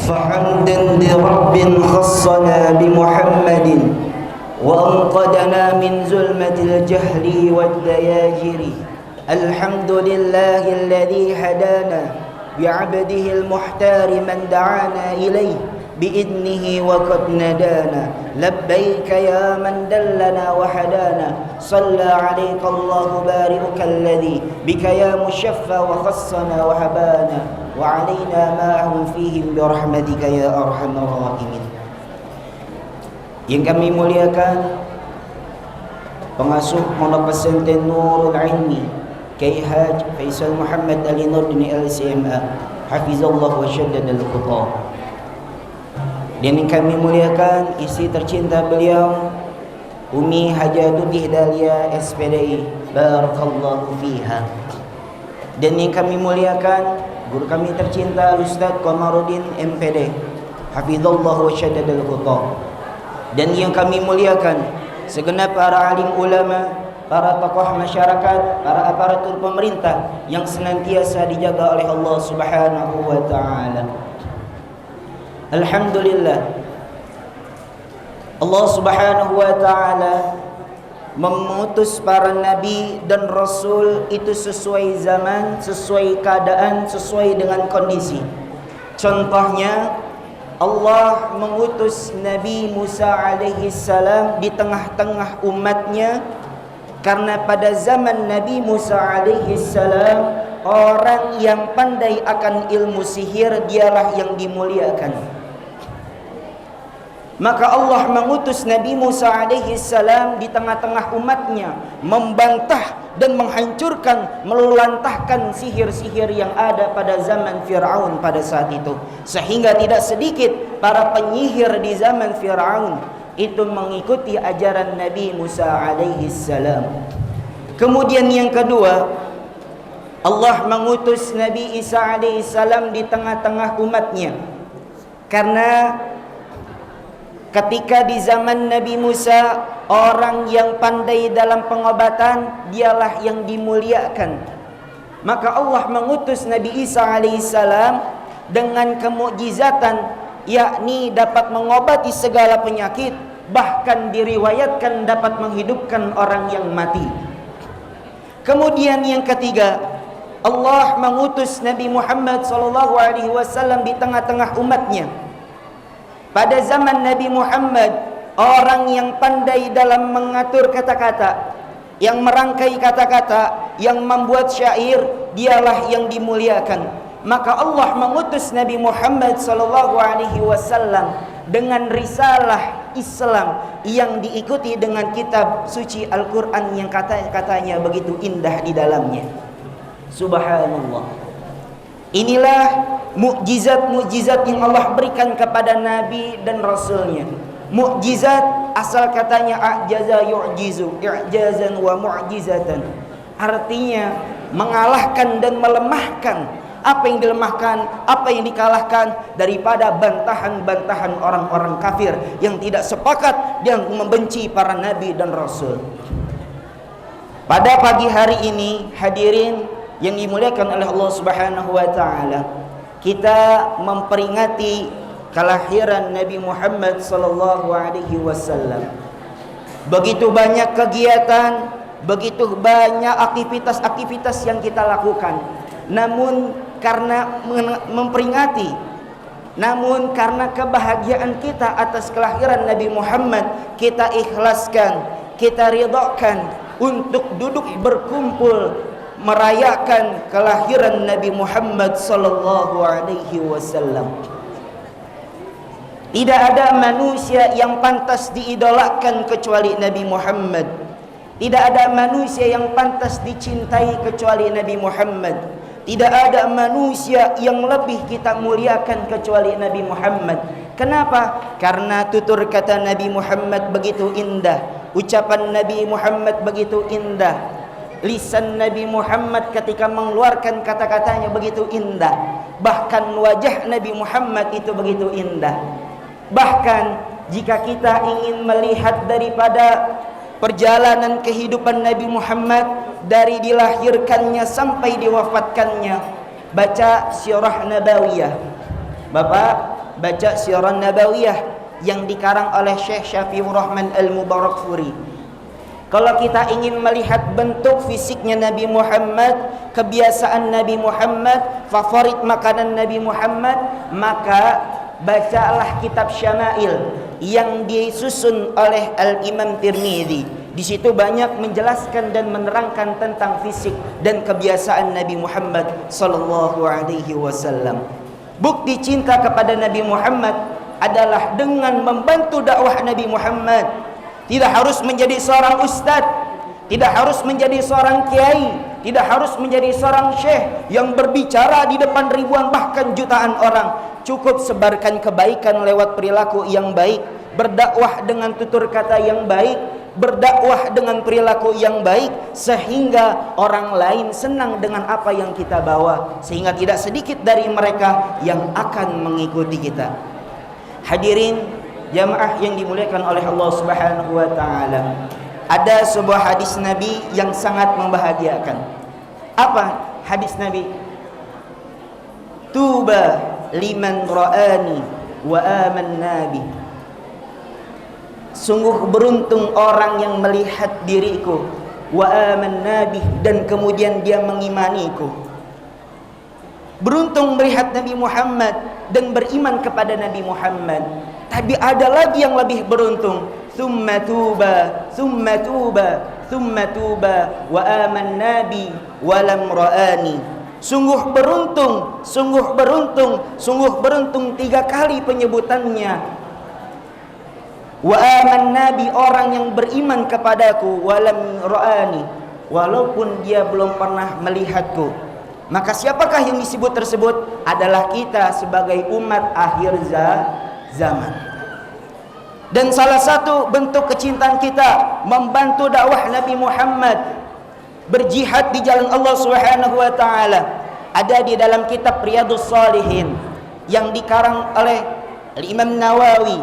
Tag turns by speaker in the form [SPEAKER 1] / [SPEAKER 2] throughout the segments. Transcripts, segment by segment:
[SPEAKER 1] فحمدا لرب خصنا بمحمد وأنقذنا من ظلمة الجهل والدياجر. الحمد لله الذي هدانا بعبده المختار من دعانا إليه بإذنه وقد ندانا. لبيك يا من دلنا وهدانا. صلى عليك الله بارئك الذي بك يا مشفى وخصنا وهبانا وعلينا معهم فيهم برحمتك يا أرحم الراحمين. Yang kami muliakan pengasuh Pondok Pesantren Nurul Ilmi Kiai Haji Faisal Muhammad Ali Nurdin LCMA hafizallah wa syaddada al-quta. Dan yang kami muliakan isteri tercinta beliau Umi Hajatuddin Dahlia SPDI barakallahu fiha. Dan yang kami muliakan guru kami tercinta Ustaz Qamaruddin MPD hafizallah wa syaddada al-quta. Dan yang kami muliakan segenap para alim ulama, para tokoh masyarakat, para aparatur pemerintah yang senantiasa dijaga oleh Allah Subhanahu wa taala. Alhamdulillah, Allah Subhanahu wa taala memutus para nabi dan rasul itu sesuai zaman, sesuai keadaan, sesuai dengan kondisi. Contohnya Allah mengutus Nabi Musa alaihi salam di tengah-tengah umatnya karena pada zaman Nabi Musa alaihi salam orang yang pandai akan ilmu sihir dialah yang dimuliakan. Maka Allah mengutus Nabi Musa alaihi salam di tengah-tengah umatnya membantah dan menghancurkan, melulantahkan sihir-sihir yang ada pada zaman Fir'aun pada saat itu. Sehingga tidak sedikit para penyihir di zaman Fir'aun itu mengikuti ajaran Nabi Musa alaihi salam. Kemudian yang kedua, Allah mengutus Nabi Isa alaihi salam di tengah-tengah umatnya. Karena ketika di zaman Nabi Musa orang yang pandai dalam pengobatan dialah yang dimuliakan. Maka Allah mengutus Nabi Isa alaihissalam dengan kemukjizatan, yakni dapat mengobati segala penyakit, bahkan diriwayatkan dapat menghidupkan orang yang mati. Kemudian yang ketiga, Allah mengutus Nabi Muhammad SAW di tengah-tengah umatnya. Pada zaman Nabi Muhammad, orang yang pandai dalam mengatur kata-kata, yang merangkai kata-kata, yang membuat syair, dialah yang dimuliakan. Maka Allah mengutus Nabi Muhammad SAW dengan risalah Islam yang diikuti dengan kitab suci Al-Quran yang katanya begitu indah di dalamnya. Subhanallah. Inilah mukjizat-mukjizat yang Allah berikan kepada Nabi dan Rasulnya. Mukjizat asal katanya a'jaza yu'jizu, i'jazan wa mu'jizatan. Artinya mengalahkan dan melemahkan. Apa yang dilemahkan, apa yang dikalahkan daripada bantahan-bantahan orang-orang kafir yang tidak sepakat dan membenci para nabi dan rasul. Pada pagi hari ini, hadirin yang dimuliakan oleh Allah Subhanahu wa taala, kita memperingati kelahiran Nabi Muhammad sallallahu alaihi wasallam. Begitu banyak kegiatan, begitu banyak aktivitas-aktivitas yang kita lakukan. Namun karena memperingati, namun karena kebahagiaan kita atas kelahiran Nabi Muhammad, kita ikhlaskan, kita ridhakan untuk duduk berkumpul merayakan kelahiran Nabi Muhammad sallallahu alaihi wasallam. Tidak ada manusia yang pantas diidolakan kecuali Nabi Muhammad. Tidak ada manusia yang pantas dicintai kecuali Nabi Muhammad. Tidak ada manusia yang lebih kita muliakan kecuali Nabi Muhammad. Kenapa? Karena tutur kata Nabi Muhammad begitu indah, ucapan Nabi Muhammad begitu indah, lisan Nabi Muhammad ketika mengeluarkan kata-katanya begitu indah. Bahkan wajah Nabi Muhammad itu begitu indah. Bahkan jika kita ingin melihat daripada perjalanan kehidupan Nabi Muhammad dari dilahirkannya sampai diwafatkannya, baca Sirah Nabawiyah. Bapak baca Sirah Nabawiyah yang dikarang oleh Syekh Syafiur Rahman Al-Mubarakfuri. Kalau kita ingin melihat bentuk fisiknya Nabi Muhammad, kebiasaan Nabi Muhammad, favorit makanan Nabi Muhammad, maka bacalah kitab Syama'il yang disusun oleh Al-Imam Tirmidzi. Di situ banyak menjelaskan dan menerangkan tentang fisik dan kebiasaan Nabi Muhammad sallallahu alaihi wasallam. Bukti cinta kepada Nabi Muhammad adalah dengan membantu dakwah Nabi Muhammad. Tidak harus menjadi seorang ustadz, tidak harus menjadi seorang kiai, tidak harus menjadi seorang syekh yang berbicara di depan ribuan bahkan jutaan orang. Cukup sebarkan kebaikan lewat perilaku yang baik, berdakwah dengan tutur kata yang baik, berdakwah dengan perilaku yang baik, sehingga orang lain senang dengan apa yang kita bawa, sehingga tidak sedikit dari mereka yang akan mengikuti kita. Hadirin jamaah yang dimuliakan oleh Allah Subhanahu wa taala, ada sebuah hadis Nabi yang sangat membahagiakan. Apa hadis Nabi? Tuba liman ra'ani wa amanna bi. Sungguh beruntung orang yang melihat diriku, wa amanna bi, dan kemudian dia mengimaniku. Beruntung melihat Nabi Muhammad dan beriman kepada Nabi Muhammad. Tapi ada lagi yang lebih beruntung. Thumma tuba, thumma tuba, thumma tuba, wa amanna bi wa lam ra'ani. Sungguh beruntung, sungguh beruntung, sungguh beruntung, 3 kali penyebutannya. Wa amanna bi, orang yang beriman kepadaku, wa lam ra'ani, walaupun dia belum pernah melihatku. Maka siapakah yang disebut tersebut? Adalah kita sebagai umat akhir zaman. Dan salah satu bentuk kecintaan kita membantu dakwah Nabi Muhammad, berjihad di jalan Allah Subhanahu wa taala. Ada di dalam kitab Riyadhus Shalihin yang dikarang oleh Imam Nawawi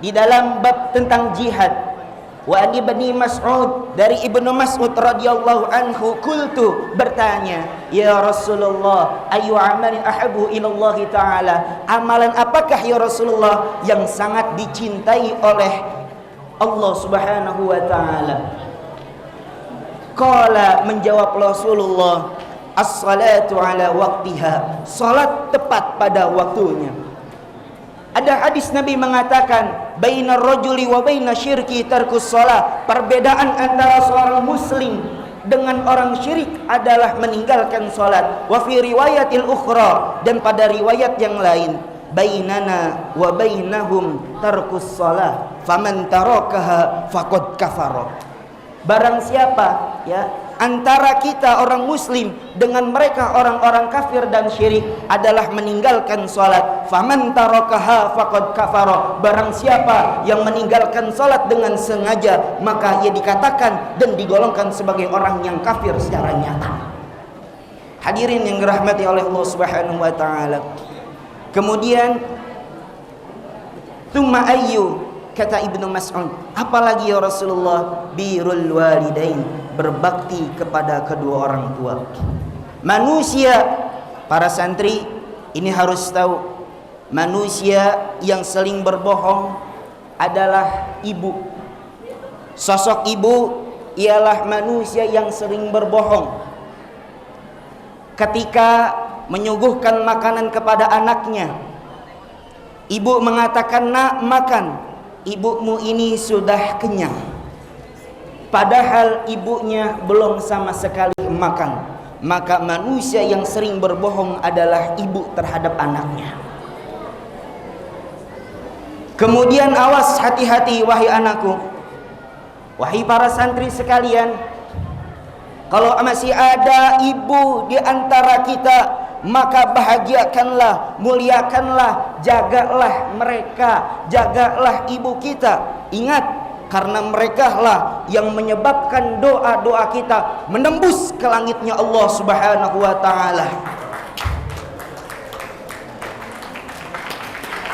[SPEAKER 1] di dalam bab tentang jihad. Wa an Ibni Mas'ud, dari Ibnu Mas'ud radhiyallahu anhu, qultu, bertanya, ya Rasulullah, ayu amalin ahabbu ila Allah taala, amalan apakah ya Rasulullah yang sangat dicintai oleh Allah Subhanahu wa taala? Qala, menjawab Rasulullah, as-salatu ala waqtiha, salat tepat pada waktunya. Ada hadis Nabi mengatakan, bainar rajuli wa baina syirki tarkus shalah, perbedaan antara seorang muslim dengan orang syirik adalah meninggalkan salat. Wa fi riwayatil ukhra, dan pada riwayat yang lain, bainana wa bainahum tarkus shalah, faman tarakaha faqad kafara. Barang siapa antara kita orang muslim dengan mereka orang-orang kafir dan syirik adalah meninggalkan salat, faman tarakaha faqad kafara, barang siapa yang meninggalkan salat dengan sengaja, maka ia dikatakan dan digolongkan sebagai orang yang kafir secara nyata. Hadirin yang dirahmati oleh Allah Subhanahu wa taala. Kemudian tsumma ayyu, kata Ibnu Mas'ud, apalagi ya Rasulullah? Birrul walidain, berbakti kepada kedua orang tua. Manusia, para santri ini harus tahu, manusia yang sering berbohong adalah ibu. Sosok ibu ialah manusia yang sering berbohong. Ketika menyuguhkan makanan kepada anaknya, ibu mengatakan, nak, makan, ibumu ini sudah kenyang, padahal ibunya belum sama sekali makan. Maka manusia yang sering berbohong adalah ibu terhadap anaknya. Kemudian awas, hati-hati wahai anakku, wahai para santri sekalian, kalau masih ada ibu di antara kita, maka bahagiakanlah, muliakanlah, jagalah mereka, jagalah ibu kita. Ingat, karena mereka lah yang menyebabkan doa-doa kita menembus ke langitnya Allah Subhanahu wa taala.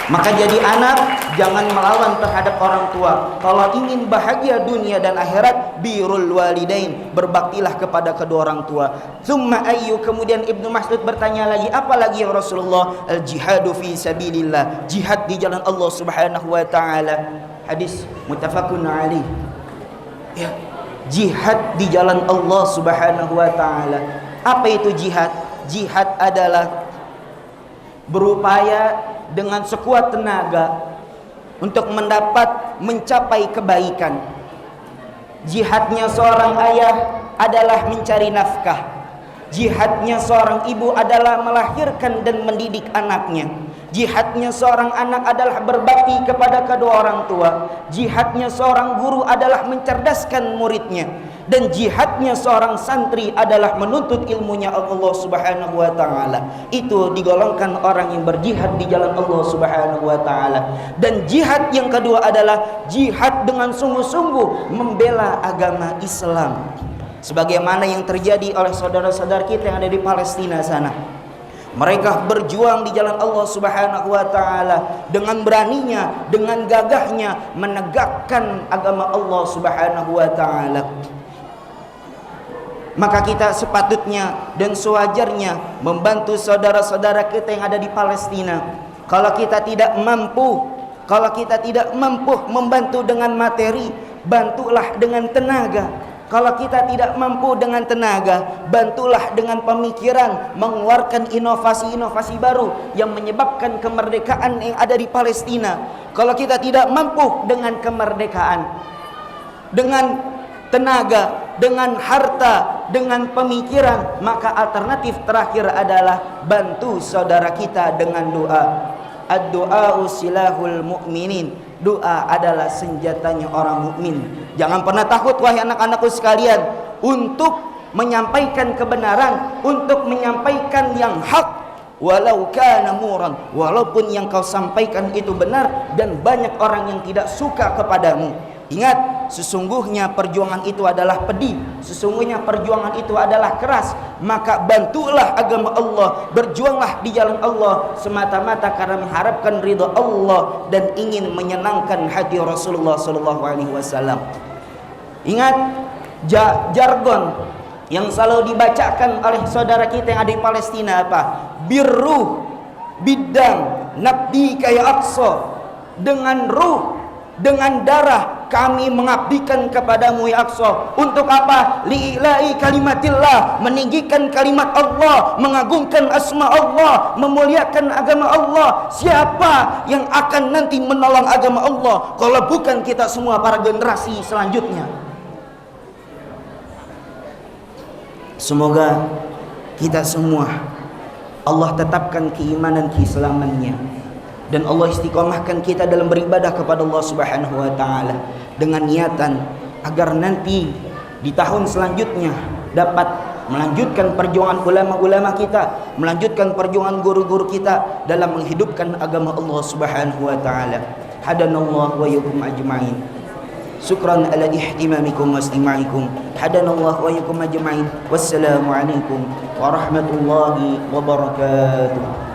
[SPEAKER 1] Maka jadi anak jangan melawan terhadap orang tua. Kalau ingin bahagia dunia dan akhirat, birrul walidain, berbaktilah kepada kedua orang tua. Tsumma ayyu, kemudian Ibnu Mas'ud bertanya lagi, apa lagi ya Rasulullah? Al jihadu fi sabilillah, jihad di jalan Allah Subhanahu wa taala. Hadis muttafaqun alaih. Ya, jihad di jalan Allah Subhanahu wa taala. Apa itu jihad? Jihad adalah berupaya dengan sekuat tenaga untuk mencapai kebaikan. Jihadnya seorang ayah adalah mencari nafkah. Jihadnya seorang ibu adalah melahirkan dan mendidik anaknya. Jihadnya seorang anak adalah berbakti kepada kedua orang tua. Jihadnya seorang guru adalah mencerdaskan muridnya. Dan jihadnya seorang santri adalah menuntut ilmunya Allah Subhanahu wa taala. Itu digolongkan orang yang berjihad di jalan Allah Subhanahu wa taala. Dan jihad yang kedua adalah jihad dengan sungguh-sungguh membela agama Islam. Sebagaimana yang terjadi oleh saudara-saudara kita yang ada di Palestina sana. Mereka berjuang di jalan Allah Subhanahu wa taala dengan beraninya, dengan gagahnya menegakkan agama Allah Subhanahu wa taala. Maka kita sepatutnya dan sewajarnya membantu saudara-saudara kita yang ada di Palestina. Kalau kita tidak mampu membantu dengan materi, bantulah dengan tenaga. Kalau kita tidak mampu dengan tenaga, bantulah dengan pemikiran, mengeluarkan inovasi-inovasi baru yang menyebabkan kemerdekaan yang ada di Palestina. Kalau kita tidak mampu dengan kemerdekaan, dengan tenaga, dengan harta, dengan pemikiran, maka alternatif terakhir adalah bantu saudara kita dengan doa. Ad-du'a'u silahul mu'minin. Doa adalah senjatanya orang mukmin. Jangan pernah takut wahai anak-anakku sekalian untuk menyampaikan kebenaran, untuk menyampaikan yang hak, walau kana muran, walaupun yang kau sampaikan itu benar dan banyak orang yang tidak suka kepadamu. Ingat, sesungguhnya perjuangan itu adalah pedih, sesungguhnya perjuangan itu adalah keras. Maka bantulah agama Allah, berjuanglah di jalan Allah semata-mata karena mengharapkan ridha Allah dan ingin menyenangkan hati Rasulullah SAW. Ingat, jargon yang selalu dibacakan oleh saudara kita yang ada di Palestina apa? Birruh bidang nabdika ya Aqsa, dengan ruh, dengan darah kami mengabdikan kepadamu ya Aqsa. Untuk apa? Li'ila'i kalimatillah, meninggikan kalimat Allah, mengagungkan asma Allah, memuliakan agama Allah. Siapa yang akan nanti menolong agama Allah kalau bukan kita semua para generasi selanjutnya? Semoga kita semua Allah tetapkan keimanan keislamannya, dan Allah istiqomahkan kita dalam beribadah kepada Allah Subhanahu wa taala dengan niatan agar nanti di tahun selanjutnya dapat melanjutkan perjuangan ulama-ulama kita, melanjutkan perjuangan guru-guru kita dalam menghidupkan agama Allah Subhanahu wa taala. Hadanallahu wa iyyakum ajma'in. Syukran ala ihtimamikum wa istima'ikum. Hadanallahu wa iyyakum ajma'in. Wassalamu alaikum warahmatullahi wabarakatuh.